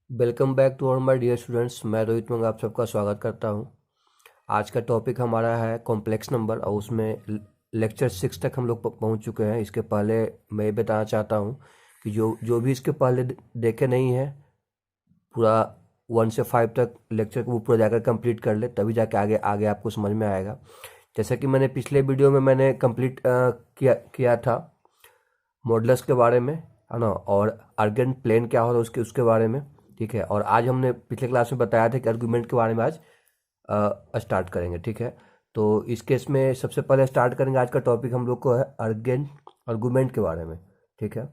Welcome back to all my dear students. मैं रोहित मंग आप सबका स्वागत करता हूं। आज का टॉपिक हमारा है कॉम्प्लेक्स नंबर और उसमें लेक्चर 6 तक हम लोग पहुंच चुके हैं। इसके पहले मैं ये बताना चाहता हूं कि जो जो भी इसके पहले देखे नहीं है, पूरा 1 से 5 तक लेक्चर को वो पूरा जाकर कंप्लीट कर ले, तभी जाके आगे आगे आपको समझ में आएगा। जैसा कि मैंने पिछले वीडियो में मैंने कंप्लीट किया था मॉडुलस के बारे में, है ना, और आर्गन प्लेन क्या होता है उसके उसके बारे में। ठीक है, और आज हमने पिछले क्लास में बताया था कि आर्गुमेंट के बारे में आज स्टार्ट करेंगे। ठीक है, तो इस केस में सबसे पहले स्टार्ट करेंगे। आज का टॉपिक हम लोग को है आर्गुमेंट के बारे में। ठीक है,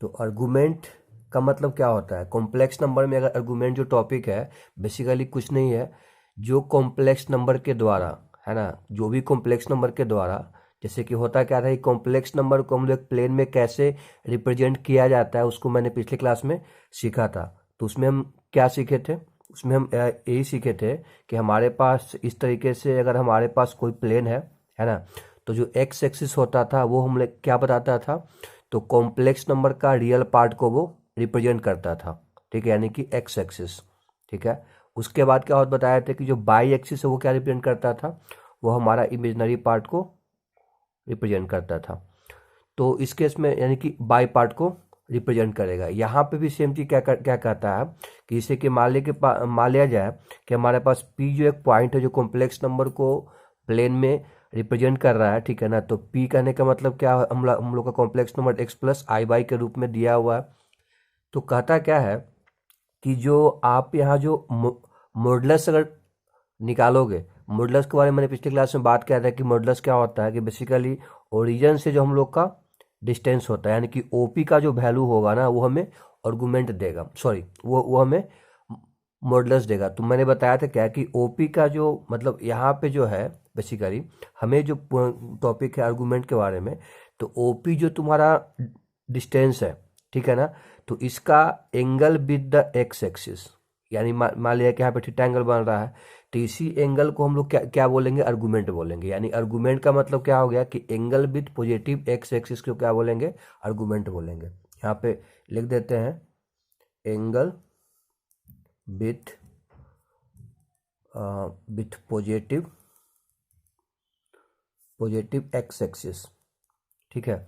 तो आर्गुमेंट का मतलब क्या होता है? कॉम्प्लेक्स नंबर में अगर आर्गुमेंट जो टॉपिक है, बेसिकली कुछ नहीं है, जो कॉम्प्लेक्स नंबर के द्वारा, है ना, जो भी कॉम्प्लेक्स नंबर के द्वारा, जैसे कि होता क्या था, कॉम्प्लेक्स नंबर को हम लोग प्लेन में कैसे रिप्रेजेंट किया जाता है उसको मैंने पिछले क्लास में सीखा था। तो उसमें हम क्या सीखे थे? उसमें हम यही सीखे थे कि हमारे पास इस तरीके से अगर हमारे पास कोई प्लेन है ना, तो जो एक्स एक्सिस होता था वो हम लोग क्या बताता था, तो कॉम्प्लेक्स नंबर का रियल पार्ट को वो रिप्रेजेंट करता था। ठीक है, यानी कि एक्स एक्सिस। ठीक है, उसके बाद क्या होता बताया था कि जो बाई एक्सिस है वो क्या रिप्रेजेंट करता था, वो हमारा इमेजिनरी पार्ट को रिप्रेजेंट करता था। तो इस केस में यानी कि बाई पार्ट को रिप्रेजेंट करेगा। यहाँ पे भी सेम चीज क्या कहता है कि जैसे कि मान लिया जाए कि हमारे पास पी जो एक पॉइंट है जो कॉम्प्लेक्स नंबर को प्लेन में रिप्रेजेंट कर रहा है। ठीक है ना, तो पी कहने का मतलब क्या है, हम लोग का complex number x plus I by के रूप में दिया हुआ है। तो कहता क्या है कि जो आप यहाँ जो मॉडुलस अगर निकालोगे, मॉडुलस के बारे में मैंने पिछली क्लास में बात किया था कि मॉडुलस क्या होता है कि बेसिकली ओरिजिन से जो हम लोग का डिस्टेंस होता है, यानी कि ओपी का जो वैल्यू होगा ना वो हमें आर्गुमेंट देगा, सॉरी वो हमें मॉडुलस देगा। तो मैंने बताया था क्या कि ओपी का जो मतलब यहाँ पे जो है बेसिकली हमें जो टॉपिक है आर्गुमेंट के बारे में, तो ओपी जो तुम्हारा डिस्टेंस है, ठीक है ना, तो इसका angle with the x axis, यानी मान लिया कि यहाँ पे थीटा एंगल बन रहा है, तो इसी एंगल को हम लोग क्या क्या बोलेंगे, आर्गुमेंट बोलेंगे। यानी आर्गुमेंट का मतलब क्या हो गया कि angle with positive x axis को क्या बोलेंगे, आर्गुमेंट बोलेंगे। यहाँ पे लिख देते हैं angle with with positive x axis. ठीक है,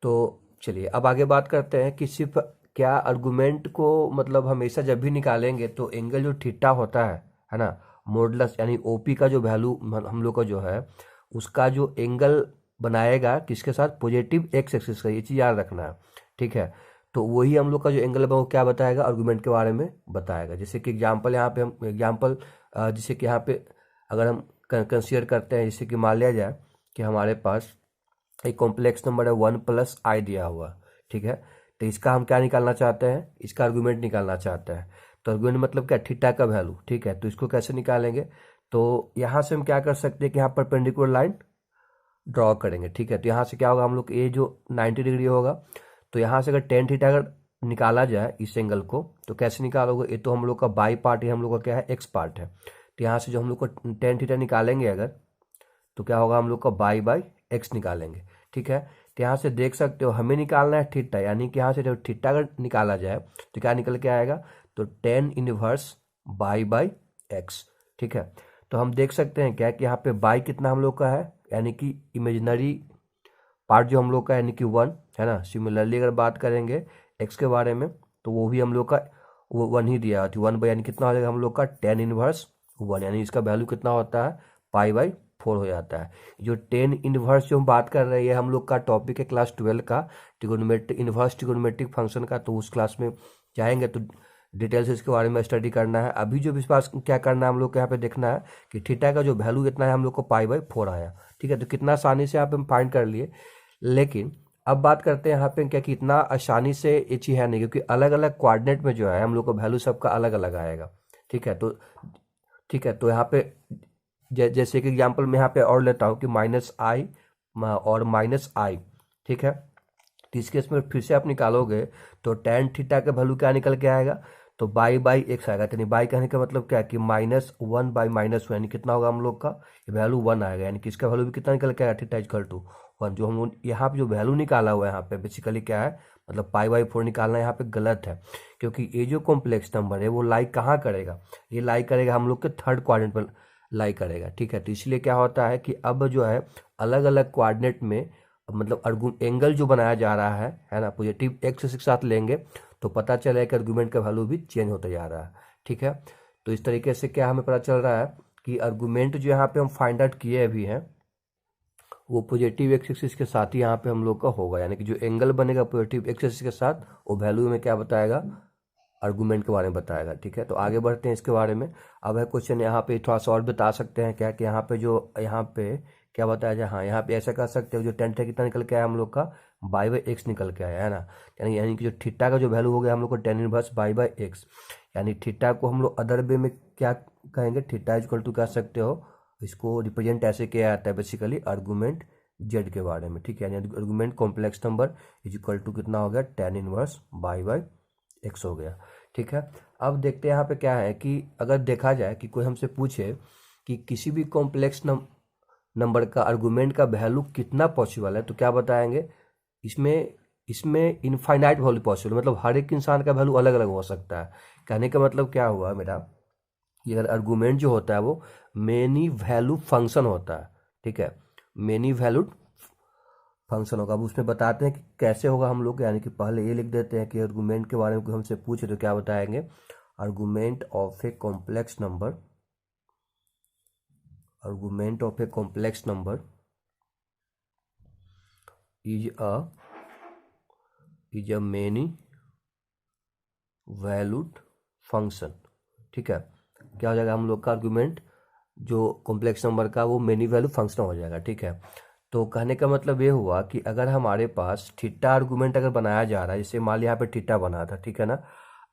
तो चलिए अब आगे बात करते हैं कि सिर्फ क्या आर्गुमेंट को मतलब हमेशा जब भी निकालेंगे तो एंगल जो थीटा होता है ना, मॉडुलस यानी ओपी का जो वैल्यू हम लोग का जो है उसका जो एंगल बनाएगा किसके साथ, पॉजिटिव एक्स एक्सिस का, ये चीज़ याद रखना है। ठीक है, तो वही हम लोग का जो एंगल है वो क्या बताएगा, आर्गुमेंट के बारे में बताएगा। जैसे कि एग्जाम्पल यहाँ पे हम एग्जाम्पल जैसे कि यहाँ पे अगर हम कंसीडर करते हैं, जैसे कि मान लिया जाए कि हमारे पास एक कॉम्प्लेक्स नंबर है 1 + i दिया हुआ। ठीक है, तो इसका हम क्या निकालना चाहते हैं, इसका आर्गुमेंट निकालना चाहते हैं। तो आर्गुमेंट मतलब क्या, थीटा का वैल्यू। ठीक है, तो इसको कैसे निकालेंगे, तो यहाँ से हम क्या कर सकते हैं कि यहाँ परपेंडिकुलर लाइन ड्रॉ करेंगे। ठीक है, तो यहाँ से क्या होगा, हम लोग ये जो 90 डिग्री होगा, तो यहाँ से अगर टेन थीटा अगर निकाला जाए इस एंगल को, तो कैसे निकालोगे, ये तो हम लोग का बाई पार्ट है, हम लोग का क्या है, एक्स पार्ट है। तो यहाँ से जो हम लोग को टेन थीटा निकालेंगे अगर, तो क्या होगा, हम लोग का बाई बाई एक्स निकालेंगे। ठीक है, तो यहाँ से देख सकते हो हमें निकालना है थीटा, यानी कि यहाँ से जब थीटा अगर निकाला जाए तो क्या निकल के आएगा, तो ten inverse by by x. ठीक है, तो हम देख सकते हैं क्या कि यहाँ पे बाई कितना हम लोग का है, यानी कि इमेजिनरी पार्ट जो हम लोग का यानी कि 1 है ना। सिमिलरली अगर बात करेंगे एक्स के बारे में, तो वो भी हम लोग का वो 1 ही दिया है, 1 बाई यानी कितना हो जाएगा हम लोग का टेन इनवर्स 1, यानी इसका वैल्यू कितना होता है, पाई/4 हो जाता है। जो टेन इनवर्स जो हम बात कर रहे हैं हम लोग का टॉपिक है क्लास 12 का, ट्रिगोनोमेट्रिक इनवर्स ट्रिगोनोमेट्रिक फंक्शन का। तो उस क्लास में जाएंगे तो डिटेल से इसके बारे में स्टडी करना है। अभी जो विश्वास क्या करना है हम लोग को यहाँ पे देखना है कि थीटा का जो वैल्यू कितना है, हम लोग को पाई/4 आया। ठीक है, तो कितना आसानी से यहाँ पे हम फाइंड कर लिए। लेकिन अब बात करते हैं यहाँ पे क्या कि इतना आसानी से ये चीज़ है नहीं, क्योंकि अलग अलग कोऑर्डिनेट में जो है हम लोग को वैल्यू सबका अलग अलग आएगा। ठीक है, तो ठीक है, तो यहाँ पे जैसे कि एग्जांपल मैं यहाँ पे और लेता हूँ कि -i और -i। ठीक है, तो इस केस में फिर से आप निकालोगे तो tan थीटा का वैल्यू क्या निकल के आएगा, तो बाई बाई एक्स आएगा। यानी बाई कहने का मतलब क्या है कि -1 बाई -1, यानी कितना होगा हम लोग का, वैल्यू 1 आएगा। यानी कि इसका वैल्यू भी कितना निकल के आएगा, थीटा इक्वल टू 1। जो हम यहाँ पे जो वैल्यू निकाला हुआ है यहाँ पे बेसिकली क्या है, मतलब पाई/4 निकालना यहाँ पे गलत है, क्योंकि ये जो कॉम्प्लेक्स नंबर है वो लाई कहाँ करेगा, ये लाई करेगा हम लोग के थर्ड क्वाड्रेंट पर लाई करेगा। ठीक है, तो इसलिए क्या होता है कि अब जो है अलग अलग क्वाड्रेंट में मतलब एंगल जो बनाया जा रहा है ना, पॉजिटिव एक्स के साथ लेंगे तो पता चलेगा कि आर्गूमेंट का वैल्यू भी चेंज होता जा रहा है। ठीक है, तो इस तरीके से क्या हमें पता चल रहा है कि आर्गूमेंट जो यहाँ पे हम फाइंड आउट किए अभी हैं वो पॉजिटिव एक्स एक्सिस के साथ ही यहाँ पे हम लोग का होगा, यानी कि जो एंगल बनेगा पॉजिटिव एक्स एक्सिस के साथ वो वैल्यू में क्या बताएगा, आर्गूमेंट के बारे में बताएगा। ठीक है, तो आगे बढ़ते हैं इसके बारे में। अब है क्वेश्चन यहाँ पे थोड़ा सा और बता सकते हैं क्या कि यहाँ पे जो यहाँ पे क्या बताया जाए, हाँ यहाँ पे ऐसा कर सकते हो जो टेन थे कितना निकल के आया हम लोग का y/x निकल के आया है ना, यानी कि जो थीटा का जो वैल्यू हो गया हम लोग को tan इनवर्स y/x, यानी थीटा को हम लोग अदर वे में क्या कहेंगे, थीटा इक्वल टू कह सकते हो, इसको रिप्रेजेंट ऐसे किया जाता है बेसिकली आर्गूमेंट जेड के बारे में। ठीक है, यानी argument complex number is equal to कितना हो गया tan इनवर्स y/x हो गया। ठीक है, अब देखते हैं यहाँ पे क्या है कि अगर देखा जाए कि कोई हमसे पूछे कि किसी भी कॉम्प्लेक्स नंबर का आर्गूमेंट का वैल्यू कितना पॉसिबल है, तो क्या बताएंगे, इसमें इसमें इनफाइनाइट वैल्यू पॉसिबल, मतलब हर एक इंसान का वैल्यू अलग अलग हो सकता है। कहने का मतलब क्या हुआ मेरा, कि अगर आर्गूमेंट जो होता है वो मेनी वैल्यू फंक्शन होता है। ठीक है, मेनी वैल्यूड फंक्शन होगा। अब उसमें बताते हैं कि कैसे होगा हम लोग, यानी कि पहले ये लिख देते हैं कि आर्गूमेंट के बारे में कोई हमसे पूछे तो क्या बताएंगे, argument of a complex number, argument of a complex number is a many valued function. ठीक है, क्या हो जाएगा हम लोग का आर्गूमेंट जो कॉम्प्लेक्स नंबर का वो मेनी वैल्यू फंक्शन हो जाएगा। ठीक है, तो कहने का मतलब ये हुआ कि अगर हमारे पास थीटा आर्गूमेंट अगर बनाया जा रहा है, जैसे मान लिया यहाँ पे थीटा बना था, ठीक है ना,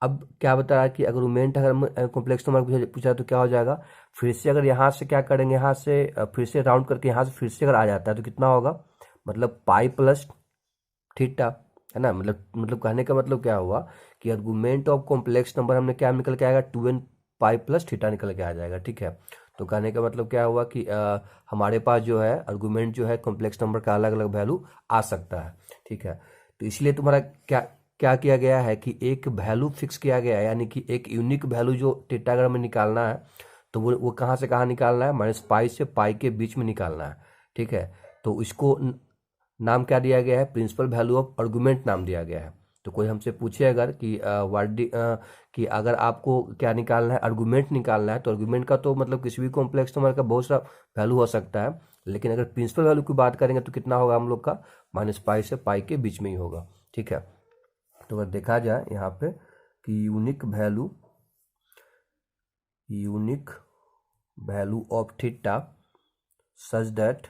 अब क्या बता रहा है कि आर्गूमेंट अगर कॉम्प्लेक्स नंबर पूछा तो क्या हो जाएगा, फिर से अगर यहाँ से क्या करेंगे, यहाँ से फिर से राउंड करके यहाँ से फिर से अगर आ जाता है तो कितना होगा, मतलब पाई प्लस थीटा, है ना, मतलब कहने का मतलब क्या हुआ कि आर्गूमेंट ऑफ कॉम्प्लेक्स नंबर हमने क्या निकल के आएगा, 2n पाई प्लस थीटा निकल के आ जाएगा। ठीक है, तो कहने का मतलब क्या हुआ कि हमारे पास जो है आर्गूमेंट जो है कॉम्प्लेक्स नंबर का अलग अलग वैल्यू आ सकता है। ठीक है, तो इसलिए तुम्हारा क्या क्या किया गया है कि एक वैल्यू फिक्स किया गया है, यानी कि एक यूनिक वैल्यू जो थीटा अगर हमें निकालना है तो वो कहाँ से कहाँ निकालना है, -पाई से पाई के बीच में निकालना है। ठीक है, तो इसको नाम क्या दिया गया है, प्रिंसिपल वैल्यू ऑफ आर्गूमेंट नाम दिया गया है। तो कोई हमसे पूछे अगर कि कि अगर आपको क्या निकालना है, आर्गूमेंट निकालना है, तो आर्गूमेंट का तो मतलब किसी भी कॉम्प्लेक्स नंबर का बहुत सा वैल्यू हो सकता है, लेकिन अगर प्रिंसिपल वैल्यू की बात करेंगे तो कितना होगा हम लोग का, -पाई से पाई के बीच में ही होगा। ठीक है, तो अगर देखा जाए यहाँ पे कि unique value of theta such that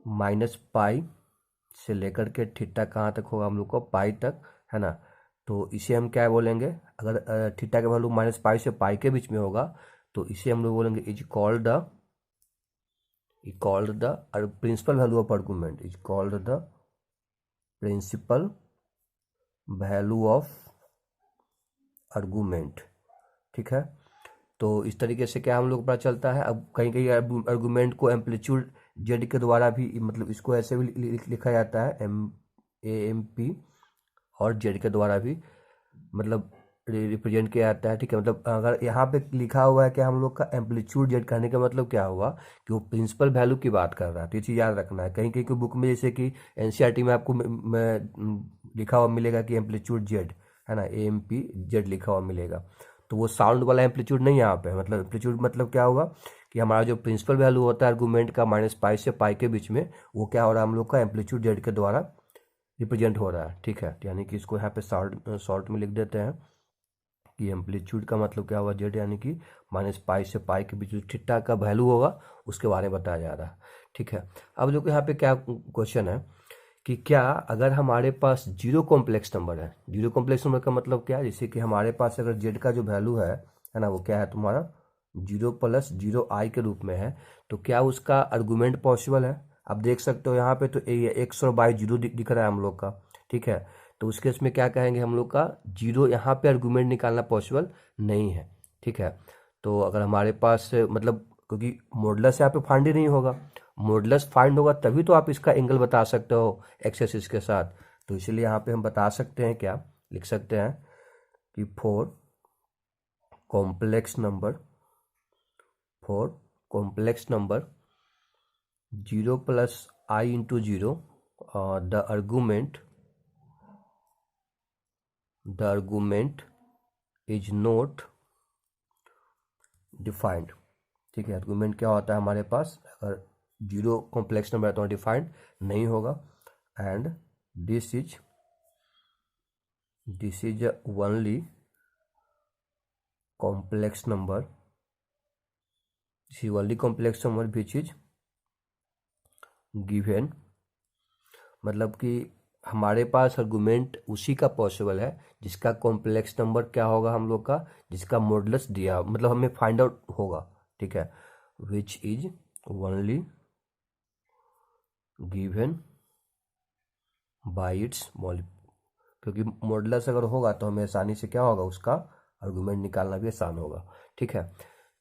-pi से लेकर के थीटा कहाँ तक होगा हम लोग को, पाई तक, है ना, तो इसे हम क्या बोलेंगे, अगर थीटा का वैल्यू -पाई से पाई के बीच में होगा तो इसे हम लोग बोलेंगे is called the principal value of argument, is called the principal value of argument. ठीक है, तो इस तरीके से क्या हम लोग को पता चलता है। अब कहीं कहीं आर्गूमेंट को एम्पलीट्यूड जेड के द्वारा भी, मतलब इसको ऐसे भी लिखा जाता है AMP और जेड के द्वारा भी मतलब रिप्रेजेंट किया जाता है। ठीक है, मतलब अगर यहाँ पे लिखा हुआ है कि हम लोग का एम्पलीट्यूड जेड कहने का मतलब क्या हुआ कि वो प्रिंसिपल वैल्यू की बात कर रहा है, तो ये चीज़ याद रखना है। कहीं कहीं की बुक में जैसे कि NCERT में आपको लिखा हुआ मिलेगा कि एम्पलीट्यूड जेड, है ना, AMP जेड लिखा हुआ मिलेगा, तो वो साउंड वाला एम्पलीट्यूड नहीं यहाँ पे, मतलब एम्पलीट्यूड मतलब क्या होगा कि हमारा जो प्रिंसिपल वैल्यू होता है आर्गूमेंट का -पाई से पाई के बीच में, वो क्या हो रहा है हम लोग का एम्पलीट्यूड जेड के द्वारा रिप्रेजेंट हो रहा है। ठीक है, यानी कि इसको यहाँ पे शॉर्ट में लिख देते हैं कि एम्पलीट्यूड का मतलब क्या हुआ, जेड, यानी कि -पाई से पाई के बीच जो थीटा का वैल्यू होगा उसके बारे में बताया जा रहा है। ठीक है, अब जो कि यहाँ पे क्या क्वेश्चन है कि क्या अगर हमारे पास जीरो कॉम्प्लेक्स नंबर है, जीरो कॉम्प्लेक्स नंबर का मतलब क्या है, जैसे कि हमारे पास अगर जेड का जो वैल्यू है ना, वो क्या है तुम्हारा 0 + 0i के रूप में है, तो क्या उसका आर्गूमेंट पॉसिबल है। आप देख सकते हो यहाँ पे तो x और y जीरो दिख रहा है हम लोग का। ठीक है, तो उस केस में क्या कहेंगे हम लोग का, जीरो यहाँ पे आर्गूमेंट निकालना पॉसिबल नहीं है। ठीक है, तो अगर हमारे पास मतलब क्योंकि मॉडुलस यहाँ पे फाइंड ही नहीं होगा, मॉडुलस फाइंड होगा तभी तो आप इसका एंगल बता सकते हो एक्स एक्सिस के साथ। तो इसलिए यहाँ पे हम बता सकते हैं, क्या लिख सकते हैं कि for complex number 0 plus I into 0 the argument is not defined. ठीक है, आर्गूमेंट क्या होता है हमारे पास, अगर 0 कॉम्प्लेक्स नंबर है तो डिफाइंड नहीं होगा। And this is only complex number which is given. मतलब कि हमारे पास आर्गुमेंट उसी का पॉसिबल है जिसका कॉम्प्लेक्स नंबर क्या होगा हम लोग का, जिसका मॉडुलस दिया, मतलब हमें फाइंड आउट होगा। ठीक है, which is only given by it's क्योंकि मॉडुलस अगर होगा तो हमें आसानी से क्या होगा, उसका आर्गुमेंट निकालना भी आसान होगा। ठीक है,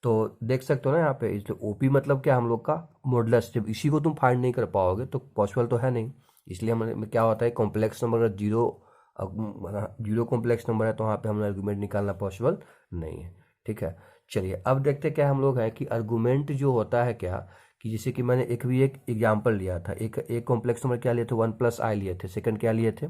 तो देख सकते हो ना यहाँ पे, इसलिए ओपी मतलब क्या हम लोग का मॉडुलस, जब इसी को तुम फाइंड नहीं कर पाओगे तो पॉसिबल तो है नहीं। इसलिए हमें क्या होता है, कॉम्प्लेक्स नंबर अगर जीरो कॉम्प्लेक्स नंबर है तो वहाँ पे हमें आर्गुमेंट निकालना पॉसिबल नहीं है। ठीक है, चलिए अब देखते क्या हम लोग हैं कि आर्गुमेंट जो होता है क्या, कि जैसे कि मैंने एक एग्जाम्पल लिया था, एक कॉम्प्लेक्स नंबर क्या लिए थे, 1 प्लस आई लिए थे, सेकंड क्या लिए थे,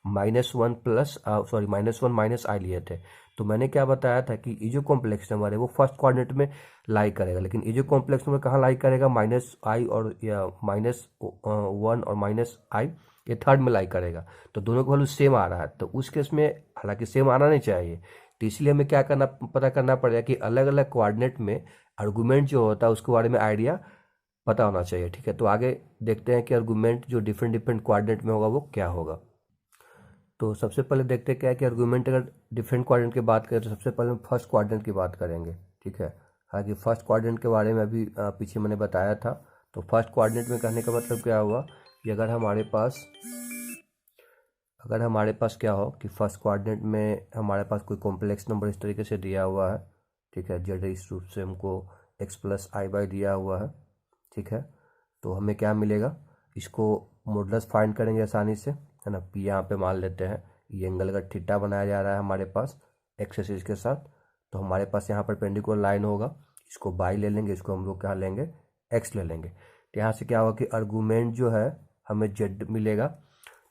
-1 माइनस आई लिए थे। तो मैंने क्या बताया था कि ये जो कॉम्प्लेक्स नंबर है वो फर्स्ट कोऑर्डिनेट में लाई करेगा, लेकिन ये जो कॉम्प्लेक्स नंबर कहाँ लाई करेगा, -i और या -1 और -i ये थर्ड में लाई करेगा। तो दोनों का वैल्यू सेम आ रहा है, तो उस केस में हालांकि सेम आना नहीं चाहिए, तो इसलिए हमें क्या करना, पता करना पड़ेगा कि अलग अलग कोऑर्डिनेट में आर्गुमेंट जो होता है उसके बारे में आइडिया पता होना चाहिए। ठीक है, तो आगे देखते हैं कि आर्गुमेंट जो डिफरेंट कोऑर्डिनेट में होगा वो क्या होगा। तो सबसे पहले देखते हैं क्या है कि आर्गुमेंट अगर डिफरेंट कोऑर्डिनेट की बात करें तो सबसे पहले हम फर्स्ट कोऑर्डिनेट की बात करेंगे। ठीक है, हालांकि फर्स्ट कोऑर्डिनेट के बारे में अभी पीछे मैंने बताया था। तो फर्स्ट कोऑर्डिनेट में कहने का मतलब क्या हुआ कि अगर हमारे पास क्या हो कि फर्स्ट कोऑर्डिनेट में हमारे पास कोई कॉम्प्लेक्स नंबर इस तरीके से दिया हुआ है। ठीक है, जेड इस रूप से हमको x प्लस आई बाई दिया हुआ है। ठीक है, तो हमें क्या मिलेगा, इसको मॉडुलस फाइंड करेंगे आसानी से, है ना। पी यहाँ पे मान लेते हैं, ये एंगल का थीटा बनाया जा रहा है हमारे पास एक्स एक्सिस के साथ। तो हमारे पास यहाँ पर परपेंडिकुलर लाइन होगा, इसको बाई ले लेंगे, इसको हम लोग क्या लेंगे, एक्स ले लेंगे। तो यहाँ से क्या होगा कि आर्गुमेंट जो है हमें जेड मिलेगा,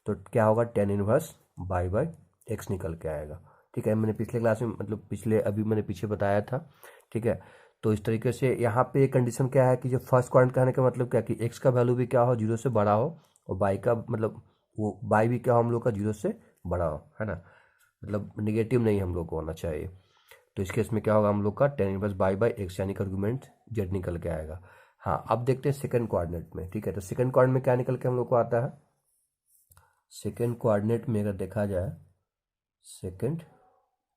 तो क्या होगा, tan inverse by by x निकल के आएगा। ठीक है, मैंने पिछले क्लास में मतलब मैंने पीछे बताया था। ठीक है, तो इस तरीके से यहाँ पे एक कंडीशन क्या है कि जो फर्स्ट क्वाड्रेंट कहने का मतलब क्या कि एक्स का वैल्यू भी क्या हो, 0 से बड़ा हो, और बाई का मतलब वो बाई भी क्या हो हम लोग का 0 से बड़ा हो, है ना, मतलब निगेटिव नहीं हम लोग को होना चाहिए। तो इस केस में क्या होगा हम लोग का tan inverse by by x यानी कि आर्गुमेंट जेड निकल के आएगा। हाँ, अब देखते हैं सेकंड कोऑर्डिनेट में। ठीक है, तो सेकंड कोऑर्डिनेट में क्या निकल के हम लोग को आता है, सेकंड कोऑर्डिनेट में अगर देखा जाए, सेकंड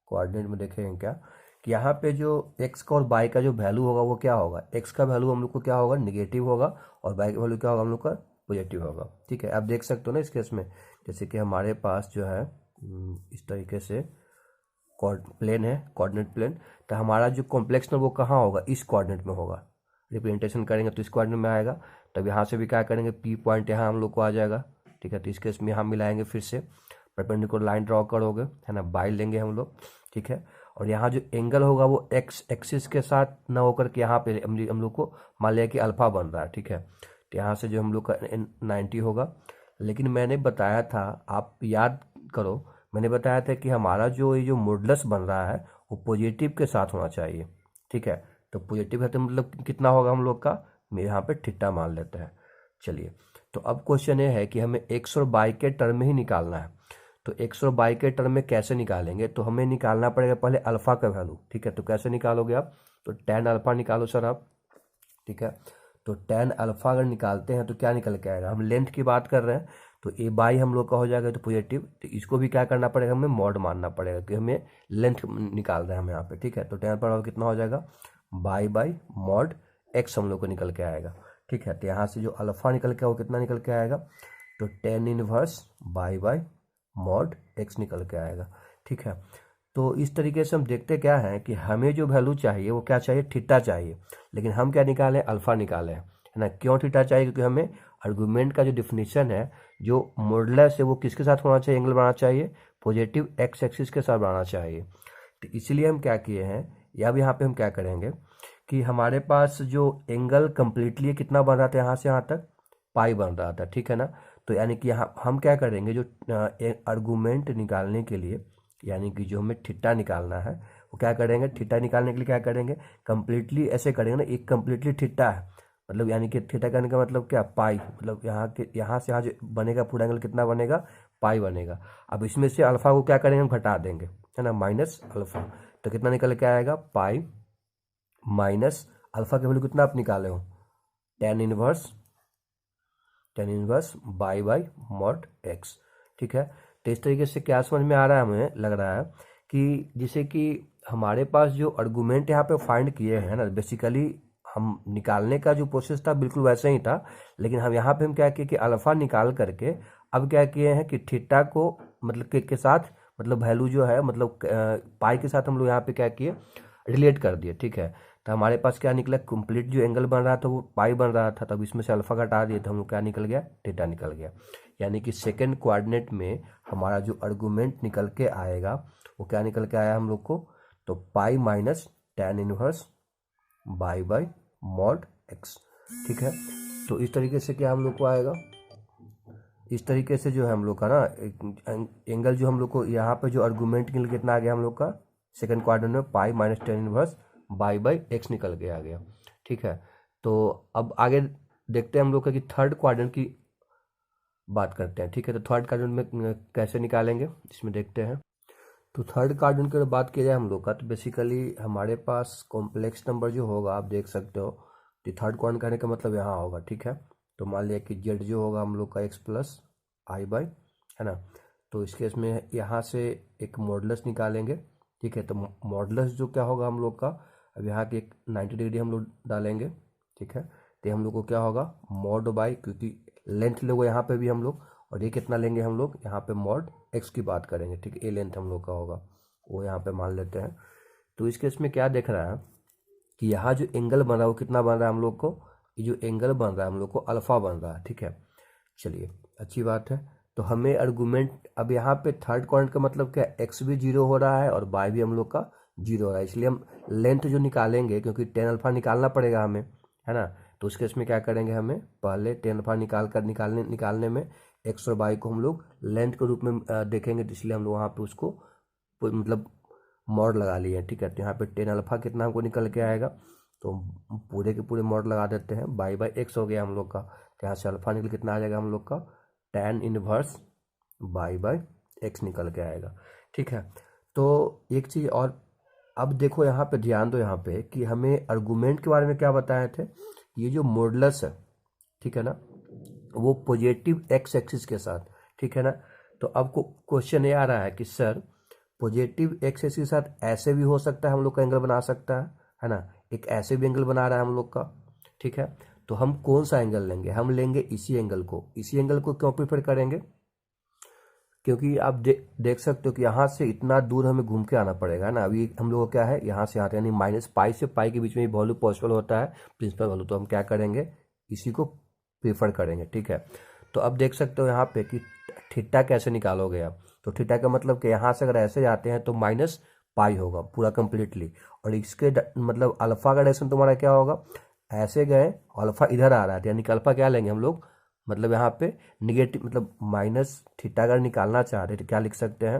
कोऑर्डिनेट में देखेंगे क्या कि यहाँ पे जो x का और y का जो वैल्यू होगा वो क्या होगा, x का वैल्यू हम लोग को क्या होगा, निगेटिव होगा, और y का वैल्यू क्या होगा हम लोग का, पॉजिटिव होगा। ठीक है, आप देख सकते हो ना इस केस में, जैसे कि हमारे पास जो है इस तरीके से प्लेन है, कोऑर्डिनेट प्लेन, तो हमारा जो कॉम्प्लेक्स नंबर वो कहाँ होगा, इस कोऑर्डिनेट में होगा। रिप्रेजेंटेशन करेंगे तो इस कोऑर्डिनेट में आएगा, तब यहाँ से भी क्या करेंगे, पी पॉइंट यहाँ हम लोग को आ जाएगा। ठीक है, तो इस केस में यहाँ मिलाएंगे, फिर से परपेंडिकुलर लाइन ड्रॉ करोगे, है ना, बाई लेंगे हम लोग। ठीक है, और यहाँ जो एंगल होगा वो एक्स एक्सिस के साथ ना होकर के यहाँ पे हम लोग को मान लिया कि अल्फा बन रहा है। ठीक है, तो यहाँ से जो हम लोग का 90 होगा। लेकिन मैंने बताया था, आप याद करो, मैंने बताया था कि हमारा जो ये जो मॉडुलस बन रहा है वो पॉजिटिव के साथ होना चाहिए। ठीक है, तो पॉजिटिव है तो मतलब कितना होगा हम लोग का, मेरे यहाँ पे थीटा मान लेते हैं। चलिए, तो अब क्वेश्चन ये है कि हमें एक्स और बाई के टर्म में ही निकालना है। तो एक्स और बाई के टर्म में कैसे निकालेंगे, तो हमें निकालना पड़ेगा पहले अल्फा का वैल्यू। ठीक है, तो कैसे निकालोगे आप, तो tan अल्फा निकालो सर आप। ठीक है, तो tan अल्फा अगर निकालते हैं तो क्या निकल के आएगा, हम लेंथ की बात कर रहे हैं, तो ए बाई हम लोग का हो जाएगा तो पॉजिटिव, तो इसको भी क्या करना पड़ेगा, हमें मॉड मानना पड़ेगा कि हमें लेंथ निकाल रहे हैं हम यहाँ पे। ठीक है, तो tan पर कितना हो जाएगा, बाई बाई मॉड एक्स हम लोग को निकल के आएगा। ठीक है, तो यहाँ से जो अल्फा निकल के वो कितना निकल के आएगा, तो tan inverse by by mod x निकल के आएगा। ठीक है, तो इस तरीके से हम देखते क्या है कि हमें जो वैल्यू चाहिए वो क्या चाहिए, थीटा चाहिए, लेकिन हम क्या निकालें, अल्फा निकालें, है है ना। क्यों थीटा चाहिए? क्योंकि हमें आर्गुमेंट का जो डिफिनीशन है, जो मॉडुलस है, वो किसके साथ होना चाहिए? एंगल बनाना चाहिए पॉजिटिव एक्स एक्सिस के साथ बनाना चाहिए। तो इसलिए हम क्या किए हैं, या अब यहाँ पे हम क्या करेंगे कि हमारे पास जो एंगल कंप्लीटली कितना बन रहा था, यहाँ से यहाँ तक पाई बन रहा था, ठीक है ना। तो यानी कि यहाँ हम क्या करेंगे, जो आर्गुमेंट निकालने के लिए, यानी कि जो हमें थीटा निकालना है, वो क्या करेंगे, थीटा निकालने के लिए क्या करेंगे, कंप्लीटली ऐसे करेंगे ना, एक कंप्लीटली थीटा है, मतलब यानी कि थीटा करने का मतलब क्या, पाई, मतलब यहाँ के यहाँ से यहाँ जो बनेगा पूरा एंगल कितना बनेगा, पाई बनेगा। अब इसमें से अल्फा को क्या करेंगे, हम घटा देंगे, है ना, माइनस अल्फा। तो कितना निकल के आएगा, पाई माइनस अल्फा की वैल्यू कितना आप निकाले हो, ten inverse by mod x, ठीक है। तो इस तरीके से क्या समझ में आ रहा है, हमें लग रहा है कि जैसे कि हमारे पास जो आर्गुमेंट यहाँ पे फाइंड किए हैं ना, बेसिकली हम निकालने का जो प्रोसेस था बिल्कुल वैसे ही था, लेकिन हम यहाँ पे हम क्या किए कि अल्फा निकाल करके अब क्या किए हैं कि थीटा को मतलब के साथ, मतलब वैल्यू जो है, मतलब पाई के साथ हम लोग यहाँ पे क्या किए, रिलेट कर दिए, ठीक है। तो हमारे पास क्या निकला, कंप्लीट जो एंगल बन रहा था वो पाई बन रहा था, तब इसमें से अल्फा घटा दिए तो हम लोग क्या निकल गया, थीटा निकल गया। यानी कि सेकंड कोऑर्डिनेट में हमारा जो आर्गुमेंट निकल के आएगा वो क्या निकल के आया हम लोग को, तो pi minus ten inverse by mod x, ठीक है। तो इस तरीके से क्या हम लोग को आएगा, इस तरीके से जो है हम लोग का ना एंगल जो हम लोग को यहाँ पे जो आर्गुमेंट के लिए कितना आ गया हम लोग का, सेकंड क्वाड्रेंट में pi minus ten inverse by x निकल के आ गया, ठीक है। तो अब आगे देखते हैं हम लोग का कि थर्ड क्वाड्रेंट की बात करते हैं, ठीक है। तो थर्ड क्वाड्रेंट में कैसे निकालेंगे इसमें देखते हैं। तो थर्ड क्वाड्रेंट की बात की जाए हम लोग का, तो बेसिकली हमारे पास कॉम्प्लेक्स नंबर जो होगा आप देख सकते हो, तो थर्ड क्वाड्रेंट करने का मतलब यहाँ होगा, ठीक है। तो मान लिया कि जेड जो होगा हम लोग का एक्स प्लस आई बाई, है ना। तो इस केस में यहाँ से एक मॉडुलस निकालेंगे, ठीक है। तो मॉडुलस जो क्या होगा हम लोग का, अब यहाँ के एक 90 डिग्री हम लोग डालेंगे, ठीक है। तो हम लोग को क्या होगा, मॉड बाई, क्योंकि लेंथ लोगे यहाँ पे भी हम लोग, और ये कितना लेंगे हम लोग, यहाँ पे मॉड एक्स की बात करेंगे, ठीक है। ए लेंथ हम लोग का होगा, वो यहाँ पे मान लेते हैं। तो इस केस में क्या देख रहा है कि यहाँ जो एंगल बन रहा है वो कितना बन रहा है हम लोग को, ये जो एंगल बन रहा है हम लोग को अल्फा बन रहा है, ठीक है। चलिए अच्छी बात है। तो हमें आर्गुमेंट, अब यहाँ पे थर्ड क्वाड्रेंट का मतलब क्या, एक्स भी जीरो हो रहा है और बाय भी हम लोग का जीरो हो रहा है, इसलिए हम लेंथ जो निकालेंगे, क्योंकि टेन अल्फा निकालना पड़ेगा हमें, है ना। तो उसके इसमें क्या करेंगे, हमें पहले टेन अल्फा निकालने में एक्स और बाई को हम लोग लेंथ के रूप में देखेंगे, तो इसलिए हम लोग वहाँ पे उसको मतलब मॉड लगा लिए, ठीक है। तो यहाँ पे टेन अल्फा कितना हमको निकल के आएगा, तो पूरे के पूरे मॉड लगा देते हैं, बाई एक्स हो गया हम लोग का। तो यहाँ से अल्फा निकल कितना आ जाएगा हम लोग का, टेन इनवर्स बाई एक्स निकल के आएगा, ठीक है। तो एक चीज़ और, अब देखो यहाँ पे ध्यान दो यहाँ पे कि हमें आर्गुमेंट के बारे में क्या बताए थे, ये जो मॉडुलस है, ठीक है ना, वो पॉजिटिव एक्स एक्सिस के साथ, ठीक है ना। तो अब क्वेश्चन ये आ रहा है कि सर पॉजिटिव एक्स एक्सिस के साथ ऐसे भी हो सकता है, हम लोग का एंगल बना सकता है ना, एक ऐसे भी एंगल बना रहा है हम लोग का, ठीक है। तो हम कौन सा एंगल लेंगे, हम लेंगे इसी एंगल को। इसी एंगल को क्यों प्रेफर करेंगे, क्योंकि आप देख सकते हो कि यहाँ से इतना दूर हमें घूम के आना पड़ेगा ना। अभी हम लोग को क्या है, यहाँ से आते हैं, यानी माइनस पाई से पाई के बीच में वैल्यू पॉसिबल होता है, प्रिंसिपल वैल्यू, तो हम क्या करेंगे, इसी को प्रेफर करेंगे, ठीक है। तो अब देख सकते हो यहाँ पे कि थीटा कैसे निकालोगे आप, तो थीटा का मतलब कि यहाँ से अगर ऐसे जाते हैं तो माइनस पाई होगा पूरा कंप्लीटली, और इसके मतलब अल्फा का डायरेक्शन तुम्हारा क्या होगा, ऐसे गए अल्फा इधर आ रहा है, यानी कि अल्फा क्या लेंगे हम लोग, मतलब यहाँ पे निगेटिव, मतलब माइनस थीटा अगर निकालना चाह रहे तो क्या लिख सकते हैं,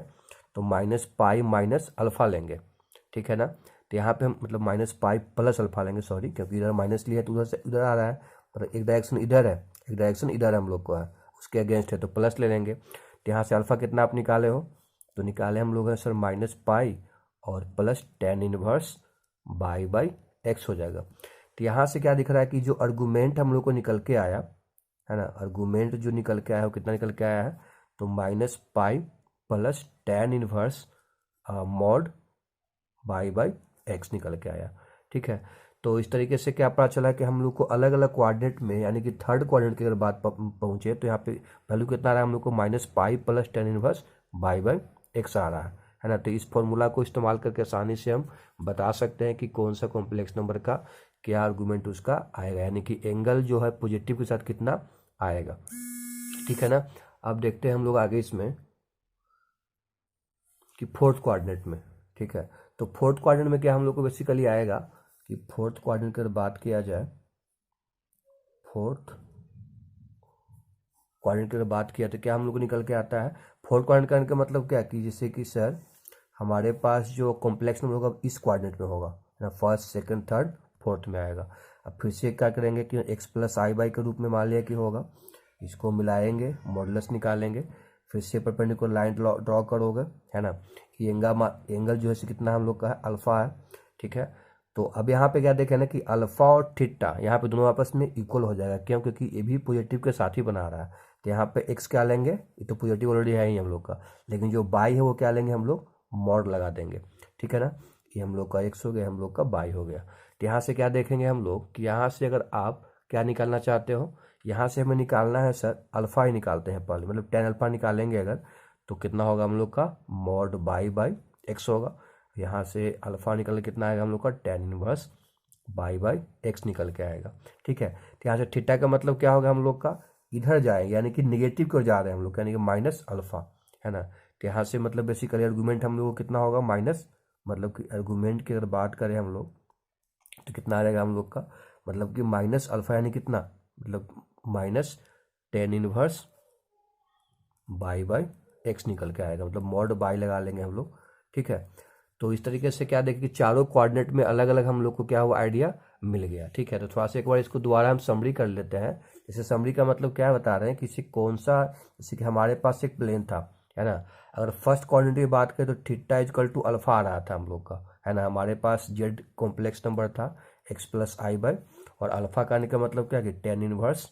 तो माइनस पाई माइनस अल्फा लेंगे, ठीक है ना। तो यहाँ पे हम मतलब माइनस पाई प्लस अल्फा लेंगे, सॉरी, क्योंकि इधर माइनस लिया तो उधर से उधर आ रहा है, मतलब एक डायरेक्शन इधर है, एक डायरेक्शन इधर हम लोग को है, उसके अगेंस्ट है, तो प्लस ले लेंगे। तो यहाँ से अल्फा कितना आप निकाले हो, तो निकाले हम लोग हैं सर माइनस पाई और plus ten inverse by x हो जाएगा। तो यहाँ से क्या दिख रहा है कि जो आर्गुमेंट हम लोग को निकल के आया है ना, आर्गुमेंट जो निकल के आया है वो कितना निकल के आया है, तो minus pi plus ten inverse mod by x निकल के आया, ठीक है। तो इस तरीके से क्या पता चला कि हम लोग को अलग अलग कोऑर्डिनेट में, यानी कि थर्ड कोऑर्डिनेट की अगर बात पहुंचे तो यहाँ पे वैल्यू कितना आ रहा है हम लोग को, minus pi plus ten inverse by x आ रहा है ना। तो इस फॉर्मूला को इस्तेमाल करके आसानी से हम बता सकते हैं कि कौन सा कॉम्प्लेक्स नंबर का क्या आर्गूमेंट उसका आएगा, यानी कि एंगल जो है पॉजिटिव के साथ कितना आएगा। ठीक है ना। अब देखते हैं हम लोग आगे इसमें कि फोर्थ क्वाड्रेंट में। ठीक है, तो फोर्थ क्वाड्रेंट में क्या हम लोग को बेसिकली आएगा कि फोर्थ क्वाड्रेंट की अगर बात किया जाए, फोर्थ क्वाड्रेंट की अगर बात किया तो क्या हम लोग को निकल के आता है, फोर्थ क्वाड्रेंट करने का मतलब क्या कि जैसे कि सर हमारे पास जो कॉम्प्लेक्स नंबर होगा इस क्वाड्रेंट में होगा, है ना, फर्स्ट सेकंड थर्ड फोर्थ में आएगा। अब फिर से क्या करेंगे कि एक्स प्लस आई बाई के रूप में मान लिया कि होगा, इसको मिलाएंगे, मॉडुलस निकालेंगे, फिर से परपेंडिकुलर लाइन ड्रॉ करोगे, है ना। ये एंगल जो है कितना हम लोग का है, अल्फा है। ठीक है, तो अब यहाँ पे क्या देखें ना कि अल्फा और थीटा यहाँ पे दोनों आपस में इक्वल हो जाएगा, क्यों, क्योंकि ये भी पॉजिटिव के साथ ही बना रहा है। तो यहाँ पे एक्स क्या लेंगे, ये तो पॉजिटिव ऑलरेडी है ही हम लोग का, लेकिन जो बाई है वो क्या लेंगे हम लोग, मॉड लगा देंगे। ठीक है ना, ये हम लोग का एक्स हो गया, हम लोग का बाई हो गया। तो यहाँ से क्या देखेंगे हम लोग कि यहाँ से अगर आप क्या निकालना चाहते हो, यहाँ से हमें निकालना है सर अल्फा ही निकालते हैं पहले, मतलब टेन अल्फा निकालेंगे अगर, तो कितना होगा हम लोग का मॉड बाई बाई एक्स होगा। यहाँ से अल्फा निकल के कितना आएगा हम लोग का ten inverse by by x निकल के आएगा। ठीक है, तो यहाँ से थीटा का मतलब क्या होगा हम लोग का, इधर जाएंगे यानी कि निगेटिव की ओर जा रहे हैं हम लोग, यानी कि माइनस अल्फा, है ना। तो यहाँ से मतलब बेसिकली आर्गूमेंट हम लोग को कितना होगा माइनस, मतलब कि आर्गूमेंट की अगर बात करें हम लोग तो कितना आ जाएगा हम लोग का, मतलब कि माइनस अल्फा यानी कितना, मतलब minus ten inverse by by x निकल के आएगा, मतलब मॉड बाई लगा लेंगे हम लोग। ठीक है, तो इस तरीके से क्या देखें कि चारों कोऑर्डिनेट में अलग अलग हम लोग को क्या हुआ आइडिया मिल गया। ठीक है, तो थोड़ा सा एक बार इसको दोबारा हम समरी कर लेते हैं। जैसे समरी का मतलब क्या बता रहे हैं, किसी कौन सा, जैसे कि हमारे पास एक प्लेन था, है ना, अगर फर्स्ट कोऑर्डिनेट की बात करें तो थीटा इजकल टू अल्फा आ रहा था हम लोग का, है ना। हमारे पास जेड कॉम्प्लेक्स नंबर था एक्स प्लस आई बाई, और अल्फा का आने का मतलब क्या कि ten inverse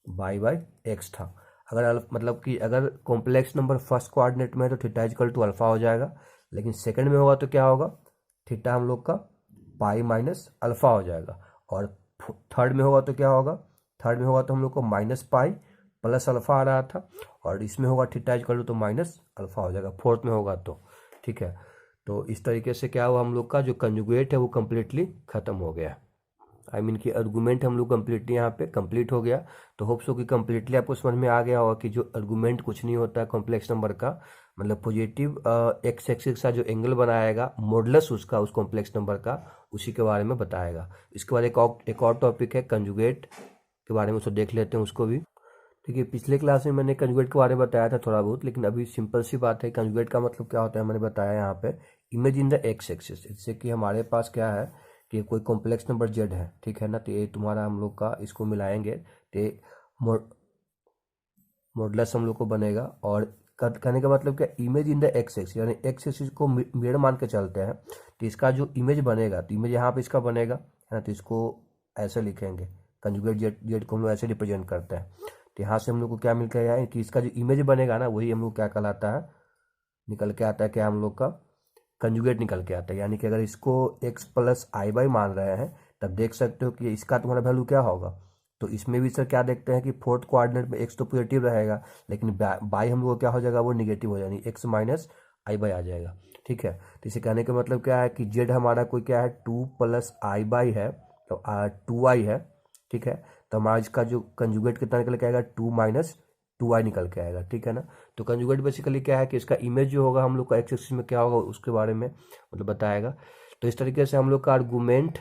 by by x था। अगर मतलब कि अगर कॉम्प्लेक्स नंबर फर्स्ट कोऑर्डिनेट में है तो थीटा इजकल टू अल्फा हो जाएगा, लेकिन सेकंड में होगा तो क्या होगा, थीटा हम लोग का पाई माइनस अल्फा हो जाएगा, और थर्ड में होगा तो क्या होगा, थर्ड में होगा तो हम लोग को माइनस पाई प्लस अल्फा आ रहा था, और इसमें होगा थीटा इजकल टू तो माइनस अल्फा हो जाएगा फोर्थ में होगा तो। ठीक है, तो इस तरीके से क्या हुआ हम लोग का जो कंजुगेट है वो कम्प्लीटली खत्म हो गया। आई मीन कि आर्गूमेंट हम लोग कम्प्लीटली यहाँ पे कंप्लीट हो गया। तो होप सो कि कम्प्लीटली आपको समझ में आ गया होगा कि जो आर्गूमेंट कुछ नहीं होता है कॉम्प्लेक्स नंबर का, मतलब पॉजिटिव एक्स एक्सिस के साथ जो एंगल बनाएगा मॉडुलस उसका उस कॉम्प्लेक्स नंबर का, उसी के बारे में बताएगा। इसके बाद एक और टॉपिक है कंजुगेट के बारे में, उसको देख लेते हैं उसको भी। देखिए पिछले क्लास में मैंने कंजुगेट के बारे में बताया था थोड़ा बहुत, लेकिन अभी सिंपल सी बात है, कंजुगेट का मतलब क्या होता है मैंने बताया यहाँ पे, image in the x axis. जैसे कि हमारे पास क्या है कि कोई कॉम्प्लेक्स नंबर जेड है, ठीक है ना, तो ये तुम्हारा हम लोग का इसको मिलाएंगे तो मॉडुलस हम लोग को बनेगा। और कहने का मतलब क्या, image in the x axis, यानी एक्स एक्सिस को मिरर मान के चलते हैं, तो इसका जो इमेज बनेगा, तो इमेज यहाँ पे इसका बनेगा, है ना, तो इसको ऐसे लिखेंगे, कंजुगेट जेड जेड को हम लोग ऐसे रिप्रेजेंट करते हैं। तो यहाँ से हम लोग को क्या मिल गया है कि इसका जो इमेज बनेगा ना वही हम लोग क्या कहलाता है, निकल के आता है क्या हम लोग का कंजुगेट निकल के आता है। यानी कि अगर इसको x प्लस आई बाई मान रहे हैं तब देख सकते हो कि इसका तुम्हारा वैल्यू क्या होगा। तो इसमें भी सर क्या देखते हैं कि फोर्थ कोऑर्डिनेट में x तो पॉजिटिव रहेगा, लेकिन बाई हम लोग को क्या हो जाएगा, वो निगेटिव हो जाएगा, x माइनस आई बाई आ जाएगा। ठीक है, तो इसे कहने का मतलब क्या है कि जेड हमारा कोई क्या है टू प्लस आई बाई है, तो टू आई है। ठीक है, तो हमारा इसका जो कंजुगेट कितना निकल के आएगा, टू माइनस टू आई निकल के आएगा। ठीक है ना, तो कंजुगेट बेसिकली क्या है कि इसका इमेज जो होगा हम लोग का एक्स एक्सिस में क्या होगा उसके बारे में मतलब बताएगा। तो इस तरीके से हम लोग का आर्गूमेंट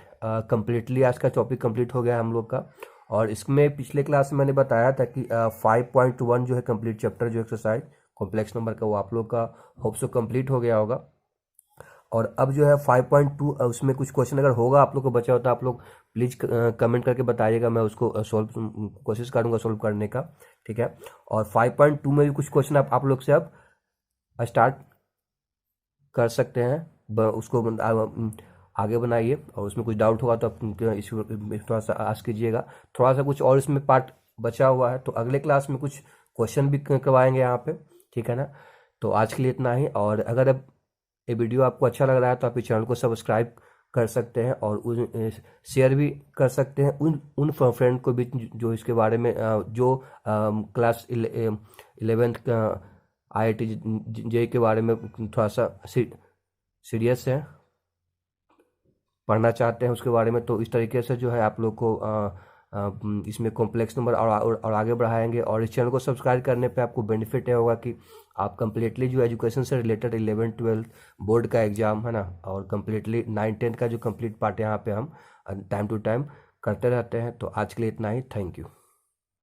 कम्प्लीटली आज का टॉपिक कंप्लीट हो गया हम लोग का। और इसमें पिछले क्लास में मैंने बताया था कि 5.1 जो है कंप्लीट चैप्टर जो एक्सरसाइज कॉम्प्लेक्स नंबर का, वो आप लोग का होप सो कंप्लीट हो गया होगा। और अब जो है 5.2 उसमें कुछ क्वेश्चन अगर होगा आप लोग को बचा होता, आप लोग प्लीज़ कमेंट करके बताइएगा, मैं उसको सॉल्व कोशिश करूंगा सॉल्व करने का। ठीक है, और 5.2 में भी कुछ क्वेश्चन आप लोग से अब स्टार्ट कर सकते हैं, उसको आगे बनाइए, और उसमें कुछ डाउट होगा तो आप इसको थोड़ा सा आस्क कीजिएगा। थोड़ा सा कुछ और इसमें पार्ट बचा हुआ है, तो अगले क्लास में कुछ क्वेश्चन भी करवाएंगे यहाँ पे। ठीक है ना, तो आज के लिए इतना ही। और अगर अब ये वीडियो आपको अच्छा लग रहा है तो आप इस चैनल को सब्सक्राइब कर सकते हैं, और शेयर भी कर सकते हैं उन फ्रेंड को भी जो इसके बारे में जो क्लास 11th IIT JEE के बारे में थोड़ा सा सीरियस है। पढ़ना चाहते हैं उसके बारे में, तो इस तरीके से जो है आप लोग को इसमें कॉम्प्लेक्स नंबर और आगे बढ़ाएंगे। और इस चैनल को सब्सक्राइब करने पे आपको बेनिफिट ये होगा कि आप कंप्लीटली जो एजुकेशन से रिलेटेड 11th-12th बोर्ड का एग्ज़ाम है ना, और कंप्लीटली 9th-10th का जो कंप्लीट पार्ट यहाँ पे हम टाइम टू टाइम करते रहते हैं। तो आज के लिए इतना ही। Thank you.